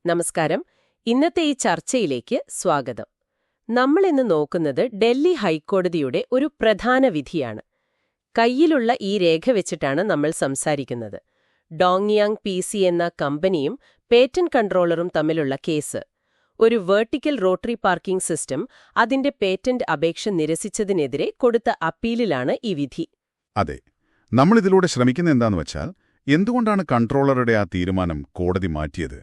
നമസ്കാരം. ഇന്നത്തെ ഈ ചർച്ചയിലേക്ക് സ്വാഗതം. നമ്മൾ ഇന്ന് നോക്കുന്നത് ഡൽഹി ഹൈക്കോടതിയുടെ ഒരു പ്രധാന വിധിയാണ്. കയ്യിലുള്ള ഈ രേഖ വെച്ചിട്ടാണ് നമ്മൾ സംസാരിക്കുന്നത്. ഡോങ്യാങ് പി.സി. എന്ന കമ്പനിയും പേറ്റന്റ് കൺട്രോളറും തമ്മിലുള്ള കേസ്. ഒരു വെർട്ടിക്കൽ റോട്ടറി പാർക്കിംഗ് സിസ്റ്റം അതിന്റെ പേറ്റന്റ് അപേക്ഷ നിരസിച്ചതിനെതിരെ കൊടുത്ത അപ്പീലിലാണ് ഈ വിധി. അതെ, നമ്മളിതിലൂടെ ശ്രമിക്കുന്ന എന്താന്ന് വെച്ചാൽ, എന്തുകൊണ്ടാണ് കൺട്രോളറുടെ ആ തീരുമാനം കോടതി മാറ്റിയത്?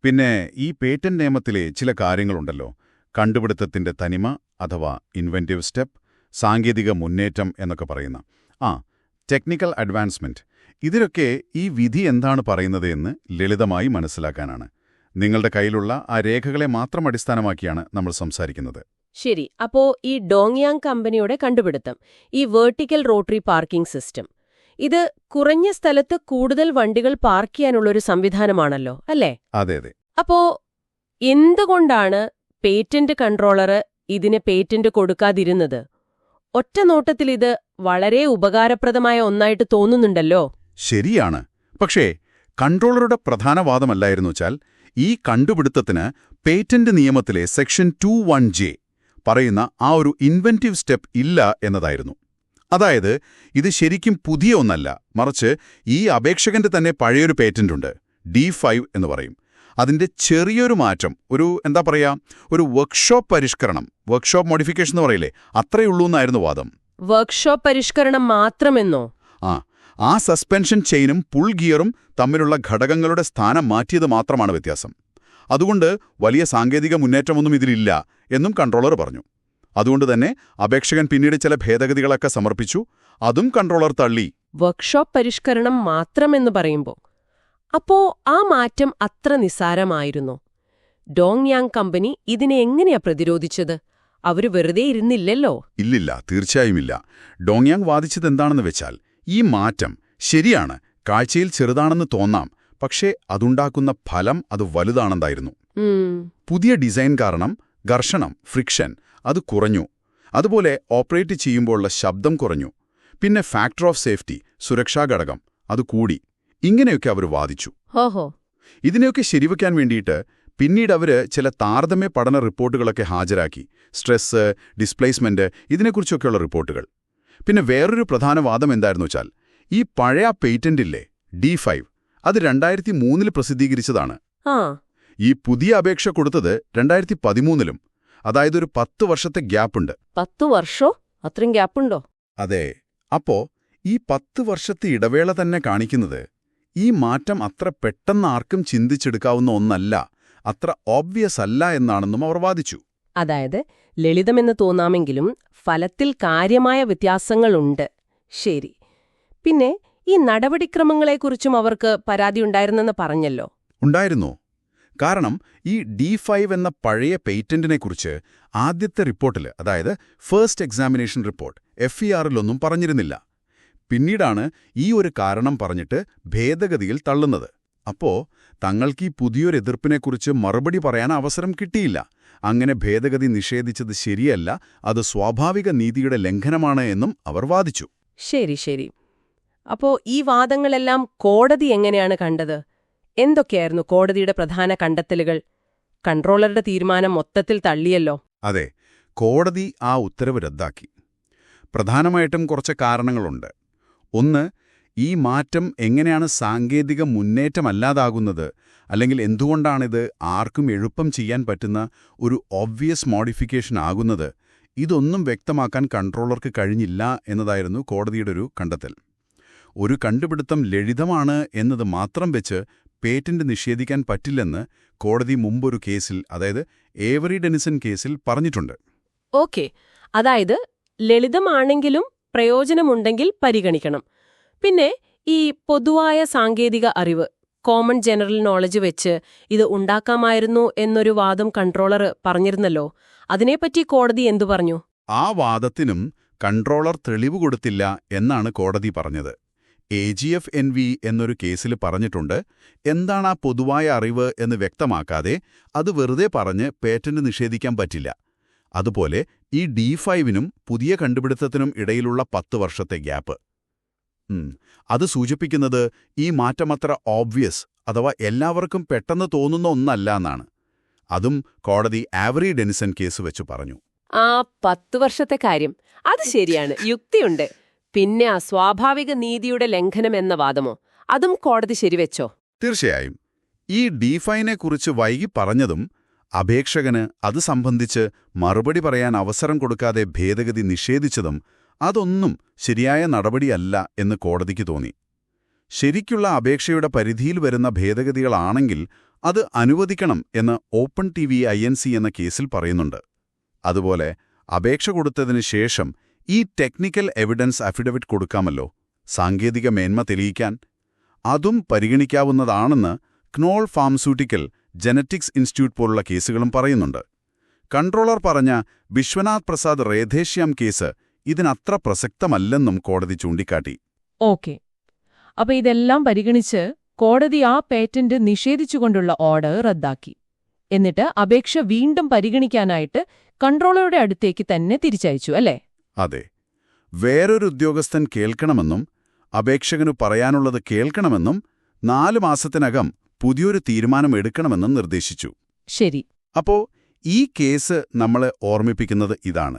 പിന്നെ ഈ പേറ്റന്റ് നിയമത്തിലെ ചില കാര്യങ്ങളുണ്ടല്ലോ, കണ്ടുപിടുത്തത്തിന്റെ തനിമ അഥവാ ഇൻവെന്റീവ് സ്റ്റെപ്പ്, സാങ്കേതിക മുന്നേറ്റം എന്നൊക്കെ പറയുന്ന ടെക്നിക്കൽ അഡ്വാൻസ്മെന്റ്, ഇതിലൊക്കെ ഈ വിധി എന്താണ് പറയുന്നത് എന്ന് ലളിതമായി മനസ്സിലാക്കാനാണ്. നിങ്ങളുടെ കയ്യിലുള്ള ആ രേഖകളെ മാത്രം അടിസ്ഥാനമാക്കിയാണ് നമ്മൾ സംസാരിക്കുന്നത്. ശരി, അപ്പോ ഈ ഡോങ്യാങ് കമ്പനിയുടെ കണ്ടുപിടുത്തം, ഈ വെർട്ടിക്കൽ റോട്ടറി പാർക്കിംഗ് സിസ്റ്റം, ഇത് കുറഞ്ഞ സ്ഥലത്ത് കൂടുതൽ വണ്ടികൾ പാർക്ക് ചെയ്യാനുള്ളൊരു സംവിധാനമാണല്ലോ, അല്ലേ? അതെ അതെ. അപ്പോ എന്തുകൊണ്ടാണ് പേറ്റന്റ് കൺട്രോളർ ഇതിന് പേറ്റന്റ് കൊടുക്കാതിരുന്നത്? ഒറ്റ നോട്ടത്തിൽ ഇത് വളരെ ഉപകാരപ്രദമായ ഒന്നായിട്ട് തോന്നുന്നുണ്ടല്ലോ. ശരിയാണ്. പക്ഷേ കൺട്രോളറുടെ പ്രധാന വാദമല്ലായിരുന്നു വെച്ചാൽ, ഈ കണ്ടുപിടുത്തത്തിന് പേറ്റന്റ് നിയമത്തിലെ സെക്ഷൻ 21J പറയുന്ന ആ ഒരു ഇൻവെന്റീവ് സ്റ്റെപ്പ് ഇല്ല എന്നതായിരുന്നു. അതായത് ഇത് ശരിക്കും പുതിയ ഒന്നല്ല, മറിച്ച് ഈ അപേക്ഷകന്റെ തന്നെ പഴയൊരു പേറ്റന്റുണ്ട്, D5 എന്ന് പറയും. അതിന്റെ ചെറിയൊരു മാറ്റം, ഒരു വർക്ക്ഷോപ്പ് പരിഷ്കരണം, വർക്ക്ഷോപ്പ് മോഡിഫിക്കേഷൻ എന്ന് പറയില്ലേ, അത്രയുള്ളൂ എന്നായിരുന്നു വാദം. വർക്ക്ഷോപ്പ് പരിഷ്കരണം മാത്രമെന്നോ? ആ സസ്പെൻഷൻ ചെയിനും പുൾ ഗിയറും തമ്മിലുള്ള ഘടകങ്ങളുടെ സ്ഥാനം മാറ്റിയത് മാത്രമാണ് വ്യത്യാസം. അതുകൊണ്ട് വലിയ സാങ്കേതിക മുന്നേറ്റമൊന്നും ഇതിലില്ല എന്നും കൺട്രോളർ പറഞ്ഞു. അതുകൊണ്ട് തന്നെ അപേക്ഷകൻ പിന്നീട് ചില ഭേദഗതികളൊക്കെ സമർപ്പിച്ചു, അതും കൺട്രോളർ തള്ളി. വർക്ക്ഷോപ്പ് പരിഷ്കരണം മാത്രമെന്ന് പറയുമ്പോൾ അപ്പോ ആ മാറ്റം അത്ര നിസ്സാരമായിരുന്നോ? ഡോങ്യാങ് കമ്പനി ഇതിനെ എങ്ങനെയാ പ്രതിരോധിച്ചത്? അവര് വെറുതെ ഇരുന്നില്ലല്ലോ. ഇല്ലില്ല, തീർച്ചയായും ഇല്ല. ഡോങ്യാങ് വാദിച്ചത് എന്താണെന്ന് വെച്ചാൽ, ഈ മാറ്റം ശരിയാണ്, കാഴ്ചയിൽ ചെറുതാണെന്ന് തോന്നാം, പക്ഷേ അതുണ്ടാക്കുന്ന ഫലം അത് വലുതാണെന്നായിരുന്നു. പുതിയ ഡിസൈൻ കാരണം ഘർഷണം, ഫ്രിക്ഷൻ അത് കുറഞ്ഞു. അതുപോലെ ഓപ്പറേറ്റ് ചെയ്യുമ്പോഴുള്ള ശബ്ദം കുറഞ്ഞു. പിന്നെ ഫാക്ടർ ഓഫ് സേഫ്റ്റി, സുരക്ഷാ ഘടകം, അത് കൂടി. ഇങ്ങനെയൊക്കെ അവർ വാദിച്ചു. ഇതിനെയൊക്കെ ശരിവയ്ക്കാൻ വേണ്ടിയിട്ട് പിന്നീട് അവര് ചില താരതമ്യ പഠന റിപ്പോർട്ടുകളൊക്കെ ഹാജരാക്കി. സ്ട്രെസ്, ഡിസ്പ്ലേസ്മെന്റ്, ഇതിനെക്കുറിച്ചൊക്കെയുള്ള റിപ്പോർട്ടുകൾ. പിന്നെ വേറൊരു പ്രധാന വാദം എന്തായിരുന്നു വെച്ചാൽ, ഈ പഴയ പേറ്റന്റില്ലേ D5, അത് 2003 പ്രസിദ്ധീകരിച്ചതാണ്. ഈ പുതിയ അപേക്ഷ കൊടുത്തത് 2013, അതായത് ഒരു 10 വർഷത്തെ ഗ്യാപ്പുണ്ട്. 10 വർഷോ? അത്രയും ഗ്യാപ്പുണ്ടോ? അതെ. അപ്പോ ഈ 10 വർഷത്തെ ഇടവേള തന്നെ കാണിക്കുന്നത് ഈ മാറ്റം അത്ര പെട്ടെന്ന് ആർക്കും ചിന്തിച്ചെടുക്കാവുന്ന ഒന്നല്ല, അത്ര ഓബ്വിയസ് അല്ല എന്നാണെന്നും അവർ വാദിച്ചു. അതായത് ലളിതമെന്ന് തോന്നാമെങ്കിലും ഫലത്തിൽ കാര്യമായ വ്യത്യാസങ്ങളുണ്ട്. ശരി. പിന്നെ ഈ നടപടിക്രമങ്ങളെക്കുറിച്ചും അവർക്ക് പരാതിയുണ്ടായിരുന്നെന്ന് പറഞ്ഞല്ലോ. ഉണ്ടായിരുന്നു. കാരണം ഈ D5 എന്ന പഴയ പേറ്റന്റിനെക്കുറിച്ച് ആദ്യത്തെ റിപ്പോർട്ടിൽ, അതായത് ഫസ്റ്റ് എക്സാമിനേഷൻ റിപ്പോർട്ട് FERലൊന്നും പറഞ്ഞിരുന്നില്ല. പിന്നീടാണ് ഈ ഒരു കാരണം പറഞ്ഞിട്ട് ഭേദഗതിയിൽ തള്ളുന്നത്. അപ്പോ തങ്ങൾക്ക് ഈ പുതിയൊരു എതിർപ്പിനെക്കുറിച്ച് മറുപടി പറയാൻ അവസരം കിട്ടിയില്ല. അങ്ങനെ ഭേദഗതി നിഷേധിച്ചത് ശരിയല്ല, അത് സ്വാഭാവിക നീതിയുടെ ലംഘനമാണ് എന്നും അവർ വാദിച്ചു. ശരി ശരി. അപ്പോ ഈ വാദങ്ങളെല്ലാം കോടതി എങ്ങനെയാണ് കണ്ടത്? എന്തൊക്കെയായിരുന്നു കോടതിയുടെ പ്രധാന കണ്ടെത്തലുകൾ? കൺട്രോളറുടെ തീരുമാനം മൊത്തത്തിൽ തള്ളിയല്ലോ. അതെ, കോടതി ആ ഉത്തരവ് റദ്ദാക്കി. പ്രധാനമായിട്ടും കുറച്ച് കാരണങ്ങളുണ്ട്. ഒന്ന്, ഈ മാറ്റം എങ്ങനെയാണ് സാങ്കേതിക മുന്നേറ്റമല്ലാതാകുന്നത്, അല്ലെങ്കിൽ എന്തുകൊണ്ടാണിത് ആർക്കും എളുപ്പം ചെയ്യാൻ പറ്റുന്ന ഒരു ഓബ്വിയസ് മോഡിഫിക്കേഷൻ ആകുന്നത്, ഇതൊന്നും വ്യക്തമാക്കാൻ കൺട്രോളർക്ക് കഴിഞ്ഞില്ല എന്നതായിരുന്നു കോടതിയുടെ ഒരു കണ്ടെത്തൽ. ഒരു കണ്ടുപിടുത്തം ലളിതമാണ് എന്നത് മാത്രം വെച്ച് പേറ്റന്റ് നിഷേധിക്കാൻ പറ്റില്ലെന്ന് കോടതി മുമ്പൊരു കേസിൽ, അതായത് ഏവറി ഡെനിസൺ കേസിൽ പറഞ്ഞിട്ടുണ്ട്. ഓക്കെ, അതായത് ലളിതമാണെങ്കിലും പ്രയോജനമുണ്ടെങ്കിൽ പരിഗണിക്കണം. പിന്നെ ഈ പൊതുവായ സാങ്കേതിക അറിവ്, കോമൺ ജനറൽ നോളജ് വെച്ച് ഇത് ഉണ്ടാക്കാമായിരുന്നു എന്നൊരു വാദം കൺട്രോളർ പറഞ്ഞിരുന്നല്ലോ. അതിനെപ്പറ്റി കോടതി എന്തു പറഞ്ഞു? ആ വാദത്തിനും കൺട്രോളർ തെളിവ് കൊടുത്തില്ല എന്നാണ് കോടതി പറഞ്ഞത്. AGF-NV എന്നൊരു കേസിൽ പറഞ്ഞിട്ടുണ്ട്, എന്താണ് ആ പൊതുവായ അറിവ് എന്ന് വ്യക്തമാക്കാതെ അത് വെറുതെ പറഞ്ഞ് പേറ്റന്റ് നിഷേധിക്കാൻ പറ്റില്ല. അതുപോലെ ഈ D5നും പുതിയ കണ്ടുപിടുത്തത്തിനും ഇടയിലുള്ള 10 വർഷത്തെ ഗ്യാപ്പ്, അത് സൂചിപ്പിക്കുന്നത് ഈ മാറ്റമത്ര ഓബ്വിയസ്, അഥവാ എല്ലാവർക്കും പെട്ടെന്ന് തോന്നുന്ന ഒന്നല്ല എന്നാണ്. അതും കോടതി ആവറി ഡെനിസൺ കേസ് വെച്ച് പറഞ്ഞു. ആ 10 വർഷത്തെ കാര്യം അത് ശരിയാണ്, യുക്തിയുണ്ട്. പിന്നെ ആ സ്വാഭാവിക നീതിയുടെ ലംഘനം എന്ന വാദമോ, അതും കോടതി ശരിവെച്ചോ? തീർച്ചയായും. ഈ ഡീഫൈനെക്കുറിച്ച് വൈകി പറഞ്ഞതും അപേക്ഷകന് അത് സംബന്ധിച്ച് മറുപടി പറയാൻ അവസരം കൊടുക്കാതെ ഭേദഗതി നിഷേധിച്ചതും അതൊന്നും ശരിയായ നടപടിയല്ല എന്ന് കോടതിക്ക് തോന്നി. ശരിക്കുള്ള അപേക്ഷയുടെ പരിധിയിൽ വരുന്ന ഭേദഗതികളാണെങ്കിൽ അത് അനുവദിക്കണം എന്ന് ഓപ്പൺ ടിവി INC എന്ന കേസിൽ പറയുന്നുണ്ട്. അതുപോലെ അപേക്ഷ കൊടുത്തതിന് ശേഷം ഈ ടെക്നിക്കൽ എവിഡൻസ് അഫിഡവിറ്റ് കൊടുക്കാമല്ലോ, സാങ്കേതിക മേന്മ തെളിയിക്കാൻ. അതും പരിഗണിക്കാവുന്നതാണെന്ന് ക്നോൾ ഫാർമസ്യൂട്ടിക്കൽ ജനറ്റിക്സ് ഇൻസ്റ്റിറ്റ്യൂട്ട് പോലുള്ള കേസുകളും പറയുന്നുണ്ട്. കൺട്രോളർ പറഞ്ഞ വിശ്വനാഥ് പ്രസാദ് റേധേശ്യാം കേസ് ഇതിനത്ര പ്രസക്തമല്ലെന്നും കോടതി ചൂണ്ടിക്കാട്ടി. ഓക്കെ. അപ്പൊ ഇതെല്ലാം പരിഗണിച്ച് കോടതി ആ പേറ്റന്റ് നിഷേധിച്ചുകൊണ്ടുള്ള ഓർഡർ റദ്ദാക്കി. എന്നിട്ട് അപേക്ഷ വീണ്ടും പരിഗണിക്കാനായിട്ട് കൺട്രോളറുടെ അടുത്തേക്ക് തന്നെ തിരിച്ചയച്ചു, അല്ലേ? അതെ. വേറൊരു ഉദ്യോഗസ്ഥൻ കേൾക്കണമെന്നും അപേക്ഷകനു പറയാനുള്ളത് കേൾക്കണമെന്നും 4 മാസത്തിനകം പുതിയൊരു തീരുമാനം എടുക്കണമെന്നും നിർദ്ദേശിച്ചു. ശരി. അപ്പോ ഈ കേസ് നമ്മളെ ഓർമ്മിപ്പിക്കുന്നത് ഇതാണ്: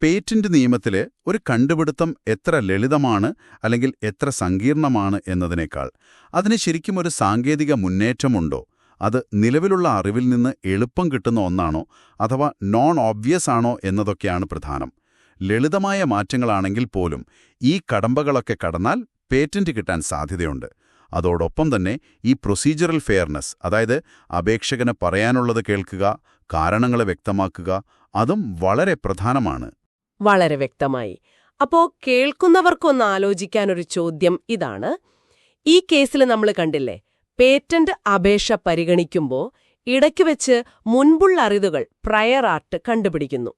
പേറ്റന്റ് നിയമത്തിലെ ഒരു കണ്ടുപിടുത്തം എത്ര ലളിതമാണ് അല്ലെങ്കിൽ എത്ര സങ്കീർണമാണ് എന്നതിനേക്കാൾ അതിന് ശരിക്കും ഒരു സാങ്കേതിക മുന്നേറ്റമുണ്ടോ, അത് നിലവിലുള്ള അറിവിൽ നിന്ന് എളുപ്പം കിട്ടുന്ന ഒന്നാണോ അഥവാ നോൺ ഓബ്വിയസ് ആണോ എന്നതൊക്കെയാണ് പ്രധാനം. ലളിതമായ മാറ്റങ്ങളാണെങ്കിൽ പോലും ഈ കടമ്പകളൊക്കെ കടന്നാൽ പേറ്റന്റ് കിട്ടാൻ സാധ്യതയുണ്ട്. അതോടൊപ്പം തന്നെ ഈ പ്രൊസീജറൽ ഫെയർനെസ്, അതായത് അപേക്ഷകന് പറയാനുള്ളത് കേൾക്കുക, കാരണങ്ങളെ വ്യക്തമാക്കുക, അതും വളരെ പ്രധാനമാണ്. വളരെ വ്യക്തമായി. അപ്പോ കേൾക്കുന്നവർക്കൊന്ന് ആലോചിക്കാനൊരു ചോദ്യം ഇതാണ്. ഈ കേസിൽ നമ്മൾ കണ്ടില്ലേ, പേറ്റന്റ് അപേക്ഷ പരിഗണിക്കുമ്പോൾ ഇടയ്ക്ക് വെച്ച് മുൻപുള്ള അറിവുകൾ, പ്രയർ ആർട്ട് കണ്ടുപിടിക്കുന്നു.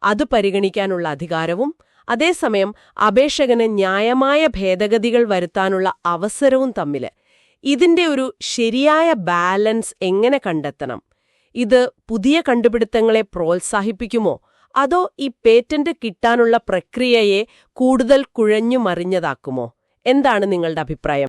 അത് പരിഗണിക്കാനുള്ള അധികാരവും അതേസമയം അപേക്ഷകന് ന്യായമായ ഭേദഗതികൾ വരുത്താനുള്ള അവസരവും തമ്മിൽ ഇതിന്റെ ഒരു ശരിയായ ബാലൻസ് എങ്ങനെ കണ്ടെത്തണം? ഇത് പുതിയ കണ്ടുപിടുത്തങ്ങളെ പ്രോത്സാഹിപ്പിക്കുമോ, അതോ ഈ പേറ്റന്റ് കിട്ടാനുള്ള പ്രക്രിയയെ കൂടുതൽ കുഴഞ്ഞു മറിഞ്ഞതാക്കുമോ? എന്താണ് നിങ്ങളുടെ അഭിപ്രായം?